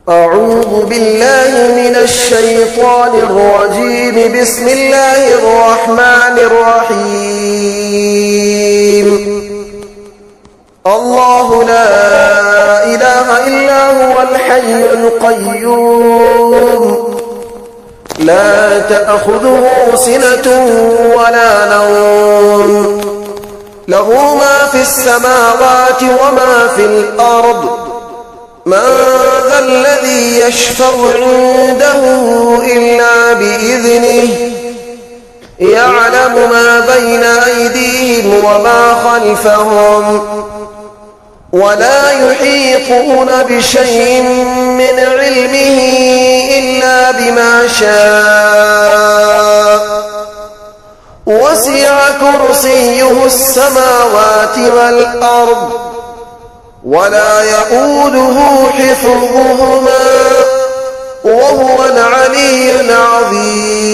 أعوذ بالله من الشيطان الرجيم. بسم الله الرحمن الرحيم. الله لا إله إلا هو الحي القيوم لا تأخذه سنة ولا نوم له ما في السماوات وما في الأرض من ذا الذي يشفع عنده إلا بإذنه يعلم ما بين أيديهم وما خلفهم ولا يحيطون بشيء من علمه إلا بما شاء وسع كرسيه السماوات والأرض ولا يؤوده حفظهما وهو العلي العظيم.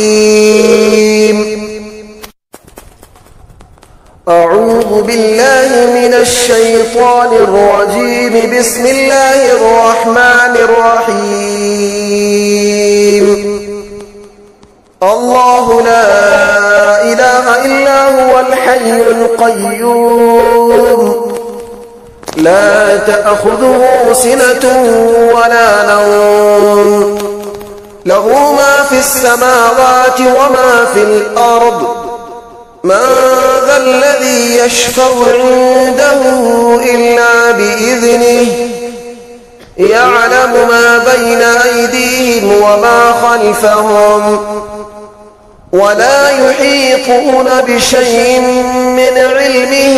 أعوذ بالله من الشيطان الرجيم. بسم الله الرحمن الرحيم. الله لا إله إلا هو الحي القيوم لا تأخذه سنة ولا نوم له ما في السماوات وما في الأرض من ذا الذي يشفع عنده إلا بإذنه يعلم ما بين أيديهم وما خلفهم ولا يحيطون بشيء من علمه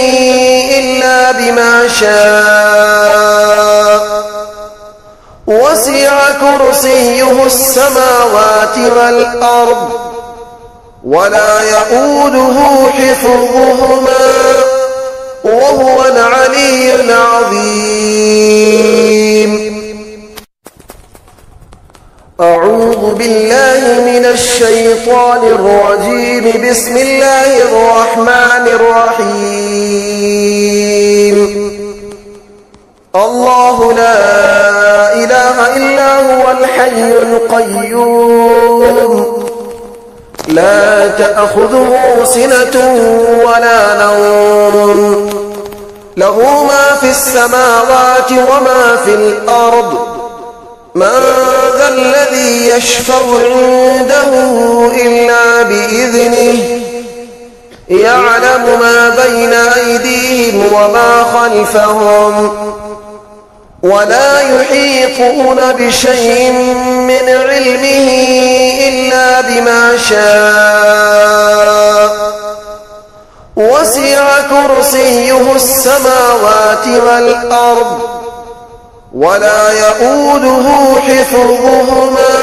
إلا بما شاء وسع كرسيه السماوات والأرض ولا يؤوده حفظهما وهو العلي العظيم. أعوذ بالله من الشيطان الرجيم. بسم الله الرحمن الرحيم. الله لا إله إلا هو الحي القيوم لا تأخذه سنة ولا نوم له ما في السماوات وما في الأرض من ذا الذي يشفع عنده إلا بإذنه يعلم ما بين أيديهم وما خلفهم ولا يحيطون بشيء من علمه إلا بما شاء وسع كرسيه السماوات والأرض ولا يؤوده حفظهما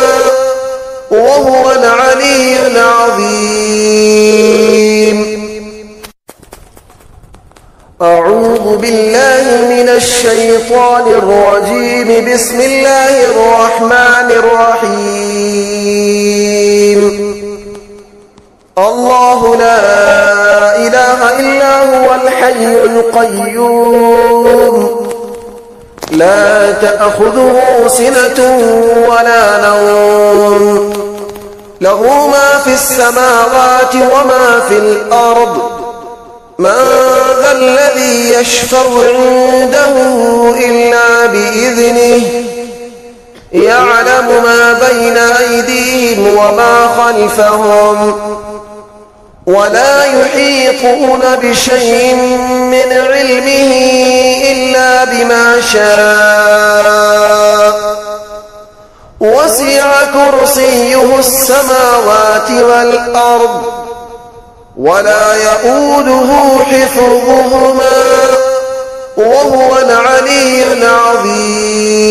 وهو العلي العظيم. أعوذ بالله من الشيطان الرجيم. بسم الله الرحمن الرحيم. الله لا إله إلا هو الحي القيوم لا تأخذه سنة ولا نوم له ما في السماوات وما في الأرض من ذا الذي يشفع عنده إلا بإذنه يعلم ما بين أيديهم وما خلفهم ولا يحيطون بشيء من علمه إلا بما شاء وسع كرسيه السماوات والأرض ولا يؤوده حفظهما وهو العلي العظيم.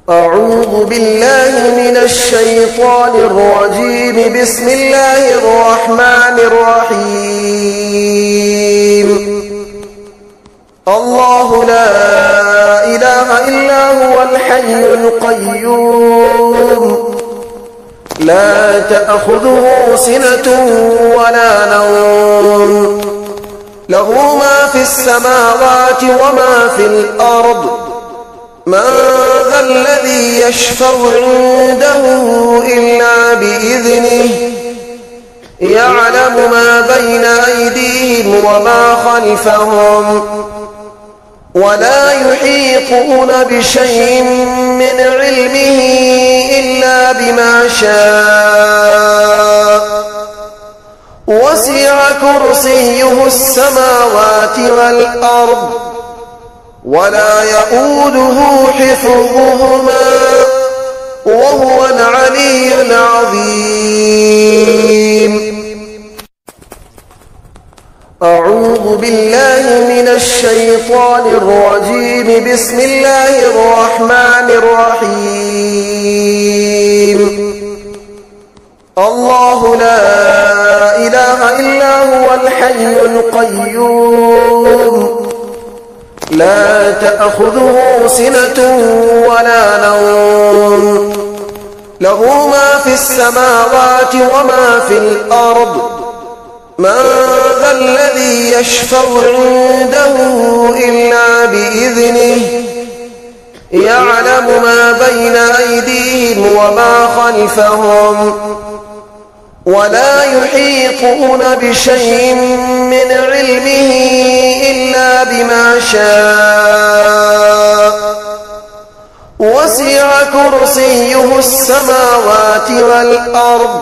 أعوذ بالله من الشيطان الرجيم. بسم الله الرحمن الرحيم. الله لا إله إلا هو الحي القيوم لا تأخذه سنة ولا نوم له ما في السماوات وما في الأرض من ذا الذي يشفع عنده إلا بإذنه يعلم ما بين أيديهم وما خلفهم ولا يحيطون بشيء من علمه إلا بما شاء وسع كرسيه السماوات والأرض ولا يؤوده حفظهما وهو العلي العظيم. أعوذ بالله من الشيطان الرجيم. بسم الله الرحمن الرحيم. الله لا إله إلا هو الحي القيوم لا تأخذه سنة ولا نوم له ما في السماوات وما في الأرض من ذا الذي يشفع عنده إلا بإذنه يعلم ما بين أيديهم وما خلفهم ولا يحيطون بشيء من علمه إلا بما شاء وسع كرسيه السماوات والأرض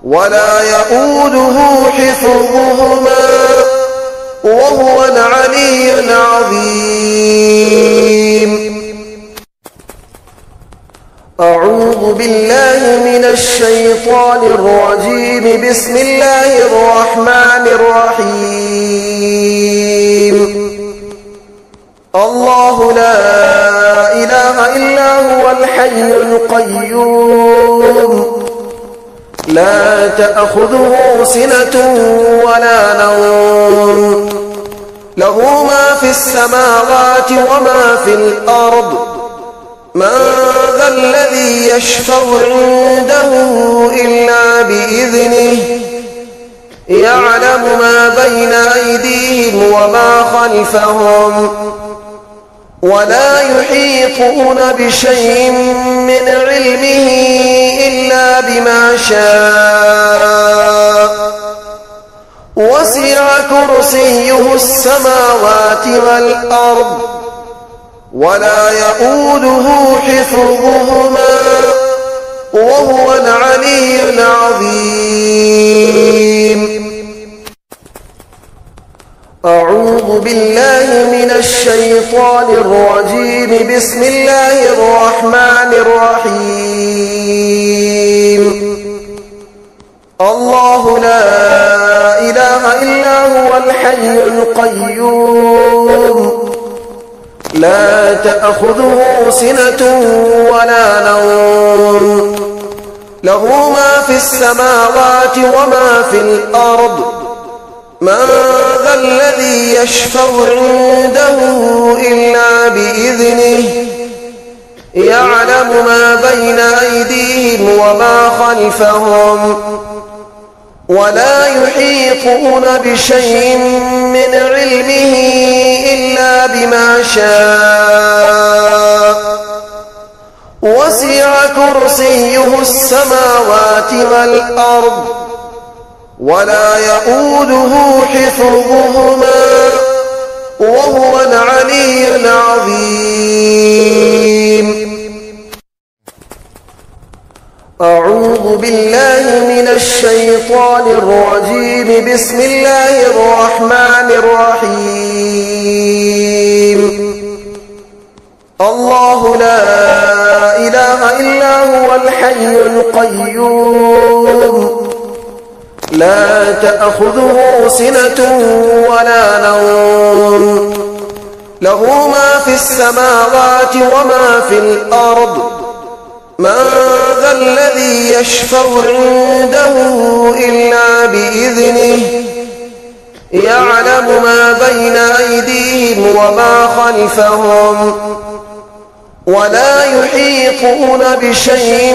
ولا يؤوده حفظهما وهو العلي العظيم. أعوذ بالله من الشيطان الرجيم. بسم الله الرحمن الرحيم. الله لا إله إلا هو الحي القيوم لا تأخذه سنة ولا نوم له ما في السماوات وما في الأرض من ذا الذي يشفع عنده إلا بإذنه يعلم ما بين أيديهم وما خلفهم ولا يحيطون بشيء من علمه إلا بما شاء وسع كرسيه السماوات والأرض ولا يؤوده حفظهما وهو العلي العظيم. أعوذ بالله من الشيطان الرجيم. بسم الله الرحمن الرحيم. الله لا إله إلا هو الحي القيوم لا تأخذه سنة ولا نوم له ما في السماوات وما في الأرض من ذا الذي يشفع عنده إلا بإذنه يعلم ما بين أيديهم وما خلفهم ولا يحيطون بشيء من علمه إلا بما شاء وسع كرسيه السماوات والأرض ولا يؤوده حفظهما وهو العلي العظيم. أعوذ بالله من الشيطان الرجيم. بسم الله الرحمن الرحيم. الله لا إله إلا هو الحي القيوم لا تأخذه سنة ولا نوم له ما في السماوات وما في الأرض من ذا الذي يشفع عنده إلا بإذنه يعلم ما بين أيديهم وما خلفهم ولا يحيطون بشيء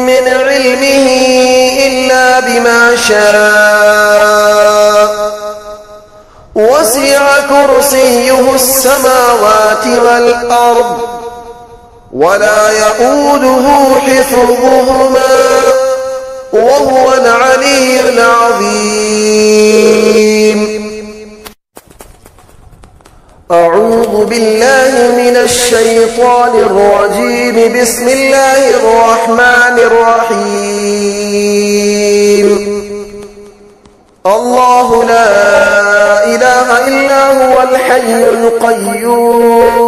من علمه إلا بما شاء وسع كرسيه السماوات والأرض ولا يئوده حفظهما وهو العلي العظيم. أعوذ بالله من الشيطان الرجيم. بسم الله الرحمن الرحيم. الله لا إله إلا هو الحي القيوم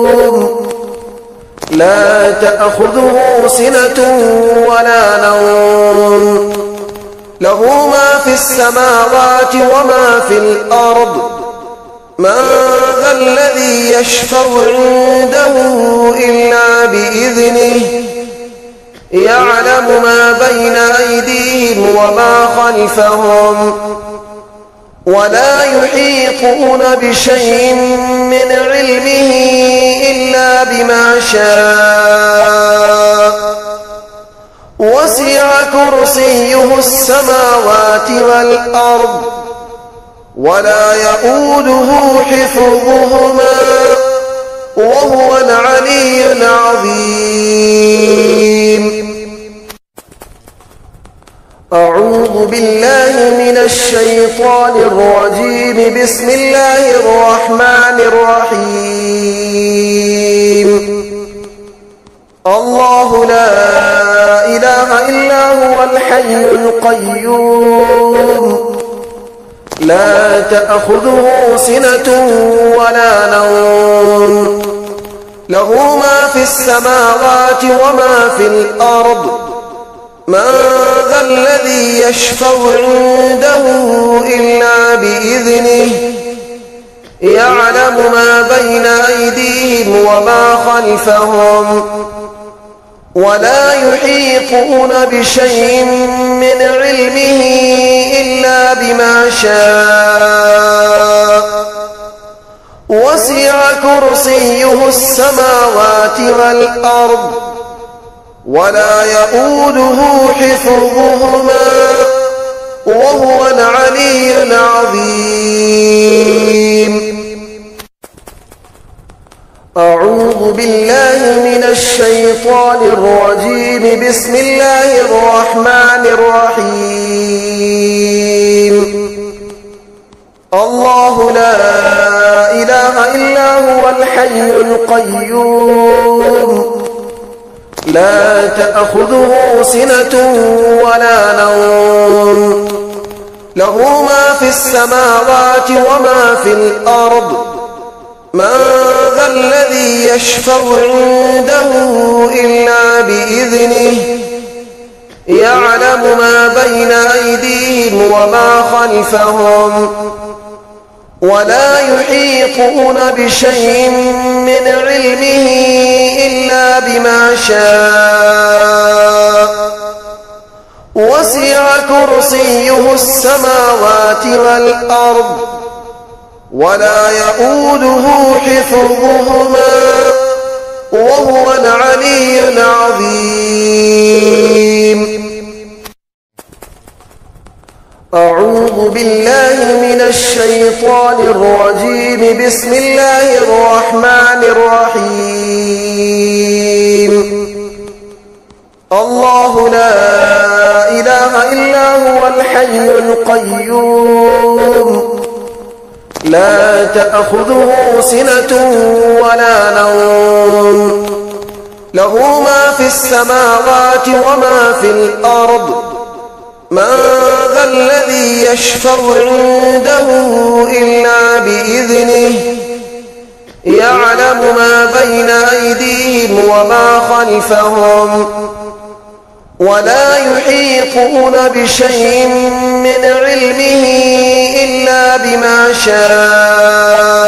لا تأخذه سنة ولا نوم له ما في السماوات وما في الأرض من ذا الذي يشفع عنده إلا بإذنه يعلم ما بين أيديهم وما خلفهم ولا يحيطون بشيء من علمه إلا بما شاء وسع كرسيه السماوات والأرض ولا يئوده حفظهما وهو العلي العظيم. أعوذ بالله من الشيطان الرجيم. بسم الله الرحمن الرحيم. الله لا إله إلا هو الحي القيوم لا تأخذه سنة ولا نوم له ما في السماوات وما في الأرض من ذا الذي يشفع عنده إلا بإذنه يعلم ما بين أيديهم وما خلفهم ولا يحيطون بشيء من علمه إلا بما شاء وسع كرسيه السماوات والأرض ولا يئوده حفظهما وهو العلي العظيم. أعوذ بالله من الشيطان الرجيم. بسم الله الرحمن الرحيم. الله لا إله إلا هو الحي القيوم لا تأخذه سنة ولا نوم له ما في السماوات وما في الأرض من ذا الذي يشفع عنده إلا بإذنه يعلم ما بين أيديهم وما خلفهم ولا يحيطون بشيء من علمه إلا بما شاء وسع كرسيه السماوات والأرض ولا يئوده حفظهما وهو العلي العظيم. أعوذ بالله من الشيطان الرجيم. بسم الله الرحمن الرحيم. الله لا إله إلا هو الحي القيوم لا تأخذه سنة ولا نوم له ما في السماوات وما في الأرض من ذا الذي يشفع عنده إلا بإذنه يعلم ما بين أيديهم وما خلفهم ولا يحيطون بشيء من علمه إلا بما شاء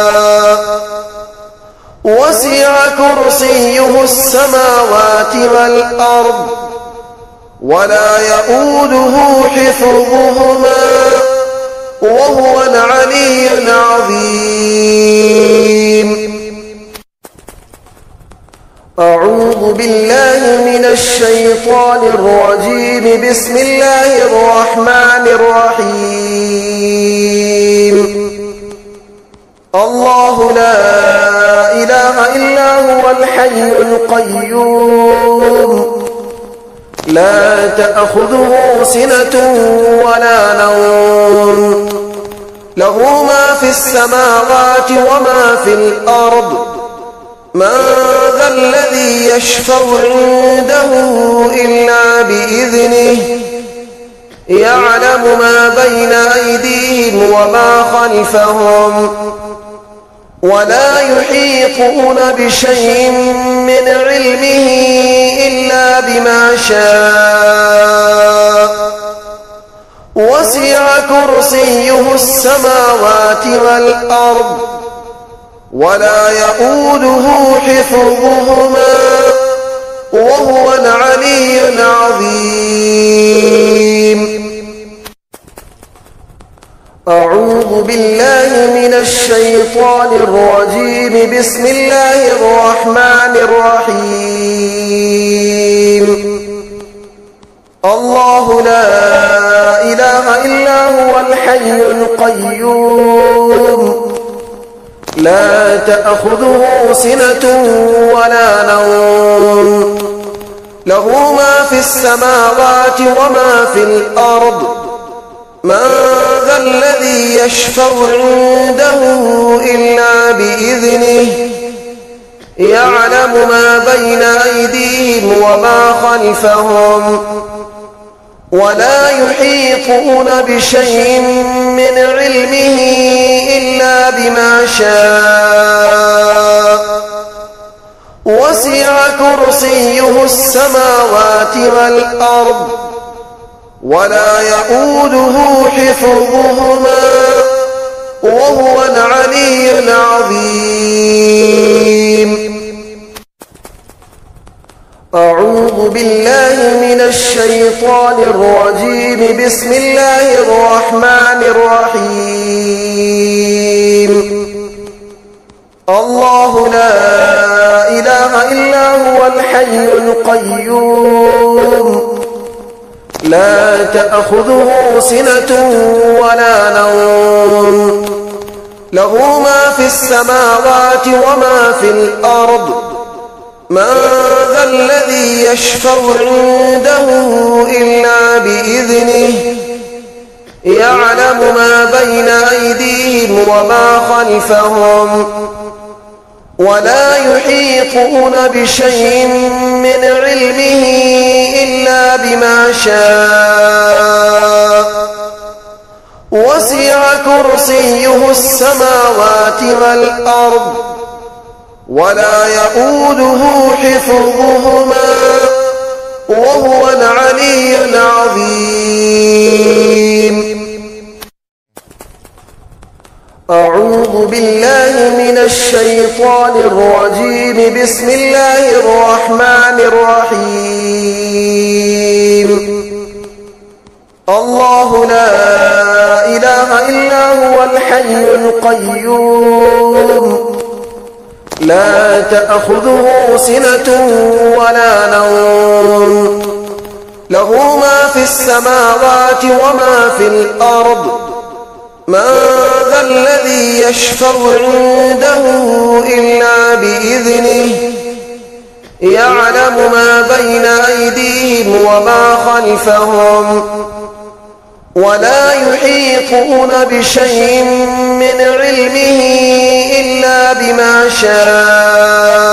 وسع كرسيه السماوات والأرض ولا يئوده حفظهما وهو العلي العظيم. أعوذ بالله من الشيطان الرجيم. بسم الله الرحمن الرحيم. الله لا إله إلا هو الحي القيوم لا تأخذه سنة ولا نوم له ما في السماوات وما في الأرض من ذا الذي يشفع عنده إلا بإذنه يعلم ما بين أيديهم وما خلفهم ولا يحيطون بشيء من علمه إلا بما شاء وسع كرسيه السماوات والأرض ولا يؤوده حفظهما وهو العلي العظيم. أعوذ بالله من الشيطان الرجيم. بسم الله الرحمن الرحيم. الله لا إله إلا هو الحي القيوم لا تأخذه سنة ولا نوم له ما في السماوات وما في الأرض من ذا الذي يشفع عنده إلا بإذنه يعلم ما بين أيديهم وما خلفهم ولا يحيطون بشيء من علمه إلا بما شاء وسع كرسيه السماوات والأرض ولا يؤوده حفظهما وهو العلي العظيم. أعوذ بالله من الشيطان الرجيم. بسم الله الرحمن الرحيم. الله لا إله إلا هو الحي القيوم لا تأخذه سنة ولا نوم له ما في السماوات وما في الأرض من ذا الذي يشفع عنده إلا بإذنه يعلم ما بين أيديهم وما خلفهم ولا يحيطون بشيء من علمه إلا بما شاء وسع كرسيه السماوات والأرض ولا يؤوده حفظهما وهو العلي العظيم. أعوذ بالله من الشيطان الرجيم. بسم الله الرحمن الرحيم. الله لا إله إلا هو الحي القيوم لا تأخذه سنة ولا نوم له ما في السماوات وما في الأرض من ذا الذي يشفع عنده إلا بإذنه يعلم ما بين أيديهم وما خلفهم ولا يحيطون بشيء من علمه إلا بما شاء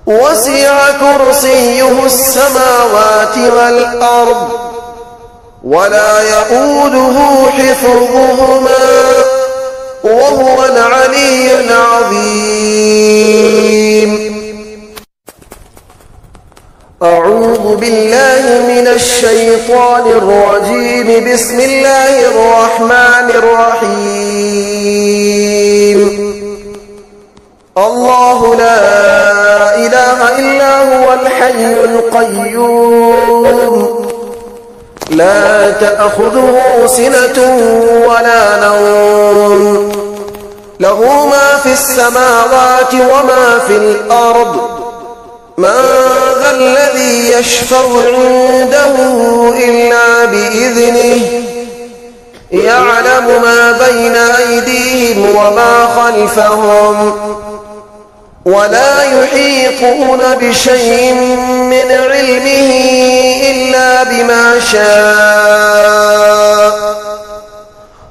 وسع كرسيه السماوات والأرض ولا يؤوده حفظهما وهو العلي العظيم. أعوذ بالله من الشيطان الرجيم. بسم الله الرحمن الرحيم. الله لا إله إلا هو الحي القيوم لا تأخذه سنة ولا نوم له ما في السماوات وما في الأرض من ذا الذي يشفع عنده إلا بإذنه يعلم ما بين أيديهم وما خلفهم ولا يحيطون بشيء من علمه إلا بما شاء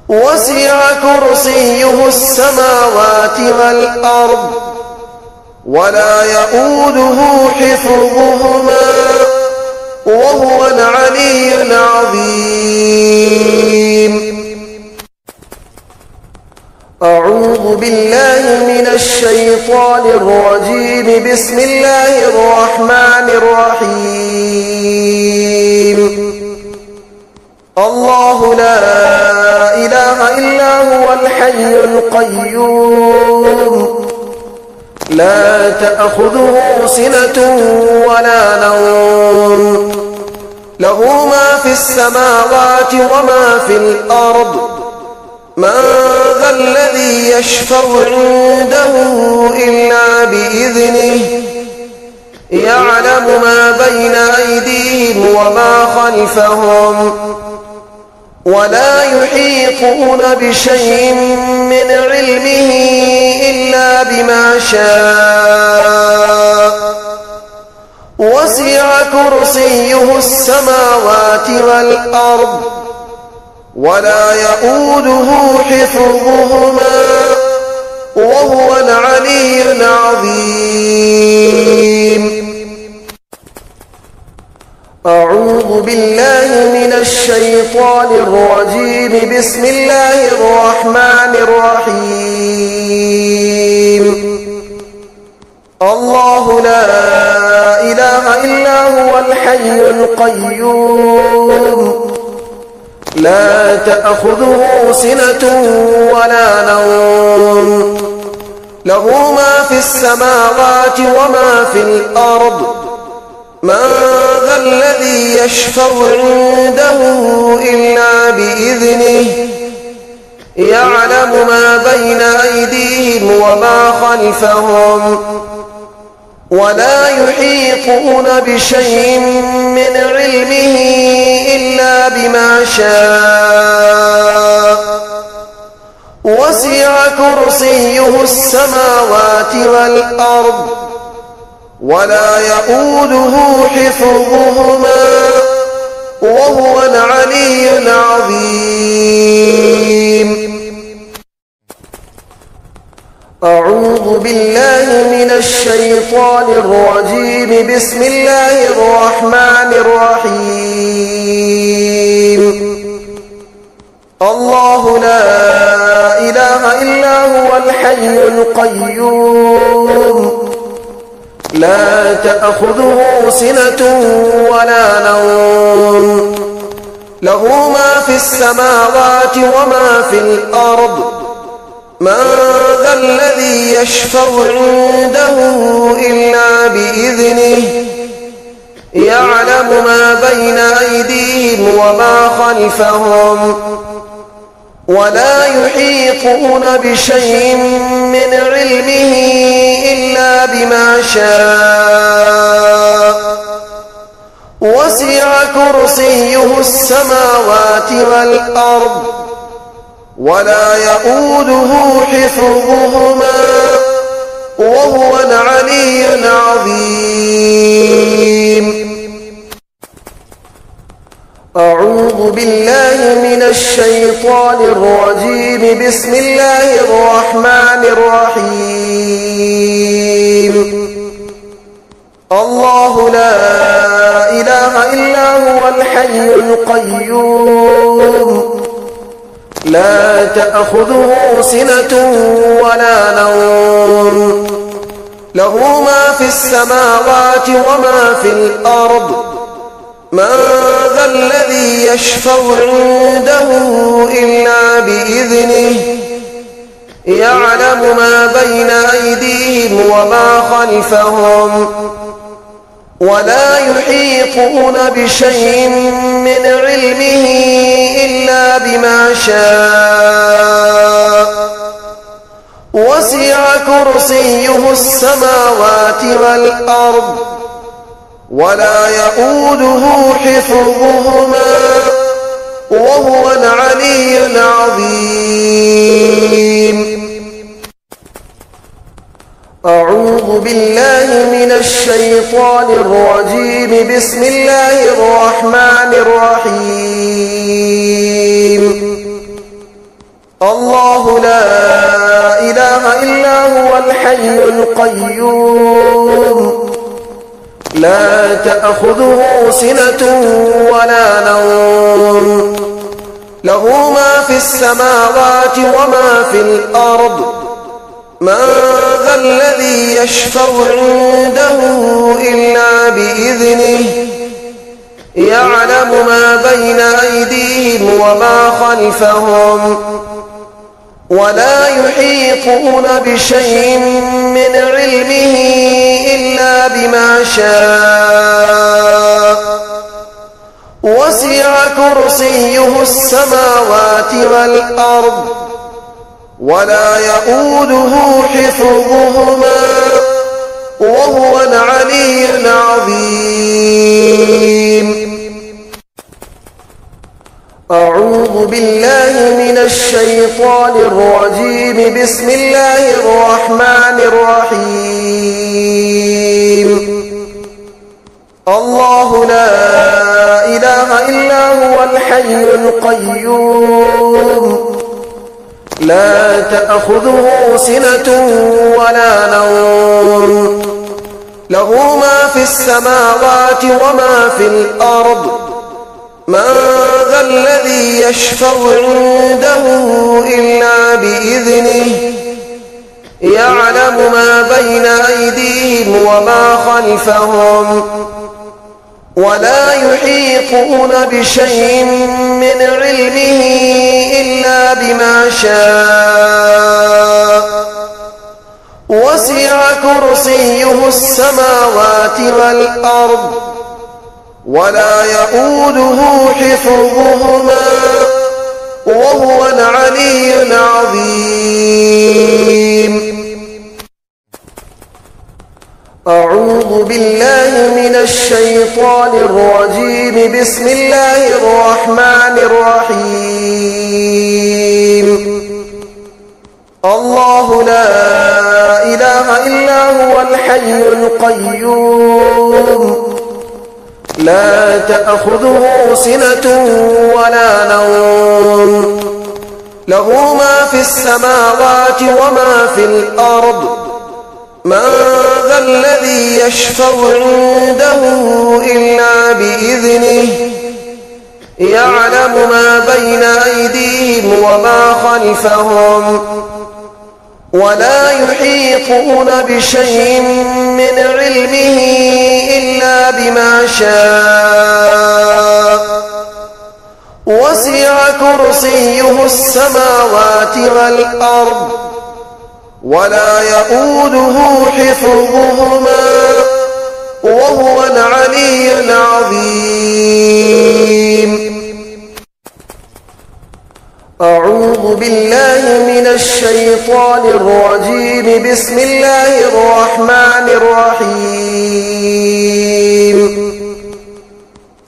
وسع كرسيه السماوات والأرض ولا يؤوده حفظهما وهو العلي العظيم. أعوذ بالله من الشيطان الرجيم. بسم الله الرحمن الرحيم. الله لا إله إلا هو الحي القيوم لا تأخذه سنة ولا نوم له ما في السماوات وما في الأرض من ذا الذي يشفع عنده إلا بإذنه يعلم ما بين أيديهم وما خلفهم ولا يحيطون بشيء من علمه إلا بما شاء وسع كرسيه السماوات والأرض ولا يؤوده حفظهما وهو العلي العظيم. أعوذ بالله من الشيطان الرجيم. بسم الله الرحمن الرحيم. الله لا إله إلا هو الحي القيوم لا تأخذه سنة ولا نوم له ما في السماوات وما في الأرض من ذا الذي يشفع عنده إلا بإذنه يعلم ما بين أيديهم وما خلفهم ولا يحيطون بشيء من علمه إلا بما شاء وسع كرسيه السماوات والأرض ولا يؤوده حفظهما وهو العلي العظيم. أعوذ بالله من الشيطان الرجيم. بسم الله الرحمن الرحيم. الله لا إله إلا هو الحي القيوم لا تأخذه سنة ولا نوم له ما في السماوات وما في الأرض من ذا الذي يشفع عنده إلا بإذنه يعلم ما بين أيديهم وما خلفهم ولا يحيطون بشيء من علمه إلا بما شاء وسع كرسيه السماوات والأرض ولا يؤوده حفظهما وهو العلي العظيم. أعوذ بالله من الشيطان الرجيم. بسم الله الرحمن الرحيم. الله لا إله إلا هو الحي القيوم لا تأخذه سنة ولا نوم له ما في السماوات وما في الأرض من ذا الذي يشفع عنده إلا بإذنه يعلم ما بين أيديهم وما خلفهم ولا يحيطون بشيء من علمه إلا بما شاء وسع كرسيه السماوات والأرض ولا يؤوده حفظهما وهو العلي العظيم. أعوذ بالله من الشيطان الرجيم. بسم الله الرحمن الرحيم. الله لا إله إلا هو الحي القيوم لا تأخذه سنة ولا نوم له ما في السماوات وما في الأرض من ذا الذي يشفع عنده إلا بإذنه يعلم ما بين أيديهم وما خلفهم ولا يحيطون بشيء من علمه إلا بما شاء وسع كرسيه السماوات والأرض ولا يؤوده حفظهما وهو العلي العظيم. أعوذ بالله من الشيطان الرجيم. بسم الله الرحمن الرحيم. الله لا إله إلا هو الحي القيوم لا تأخذه سنة ولا نوم له ما في السماوات وما في الأرض من ذا الذي يشفع عنده إلا بإذنه يعلم ما بين أيديهم وما خلفهم ولا يحيطون بشيء من علمه إلا بما شاء وسع كرسيه السماوات والأرض ولا يؤوده حفظهما وهو العلي العظيم. أعوذ بالله من الشيطان الرجيم. بسم الله الرحمن الرحيم. الله لا إله إلا هو الحي القيوم لا تأخذه سنة ولا نوم له ما في السماوات وما في الأرض من ذا الذي يشفع عنده إلا بإذنه يعلم ما بين أيديهم وما خلفهم ولا يحيطون بشيء من علمه إلا بما شاء وسع كرسيه السماوات والأرض ولا يؤوده حفظهما وهو العلي العظيم. أعوذ بالله من الشيطان الرجيم. بسم الله الرحمن الرحيم.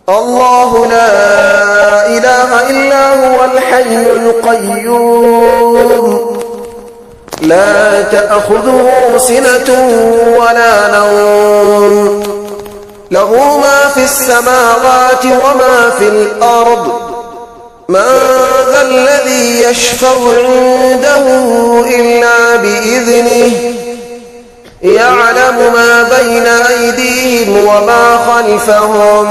الله لا إله إلا هو الحي القيوم لا تأخذه سنة ولا نوم له ما في السماوات وما في الأرض من ذا الذي يشفع عنده إلا بإذنه يعلم ما بين أيديهم وما خلفهم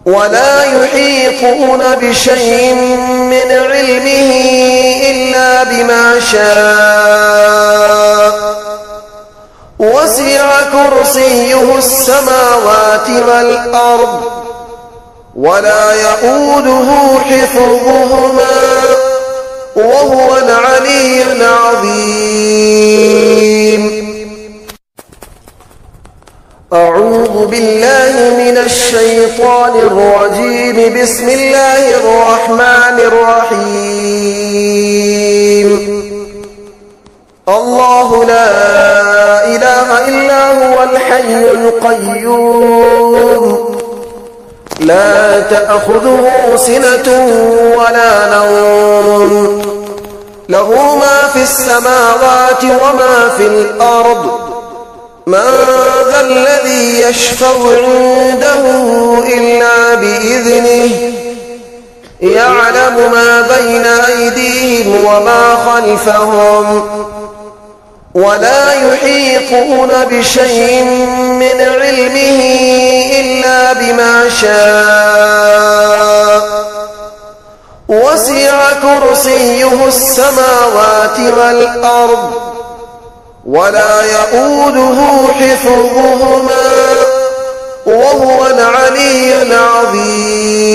ولا يحيطون بشيء من علمه إلا بما شاء وسع كرسيه السماوات والأرض ولا يؤوده حفظهما وهو العلي العظيم. أعوذ بالله من الشيطان الرجيم. بسم الله الرحمن الرحيم. الله لا إله إلا هو الحي القيوم لا تأخذه سنة ولا نوم له ما في السماوات وما في الأرض من ذا الذي يشفع عنده إلا بإذنه يعلم ما بين أيديهم وما خلفهم ولا يحيطون بشيء من علمه إلا بما شاء وسع كرسيه السماوات والأرض ولا يؤوده حفظهما وهو العلي العظيم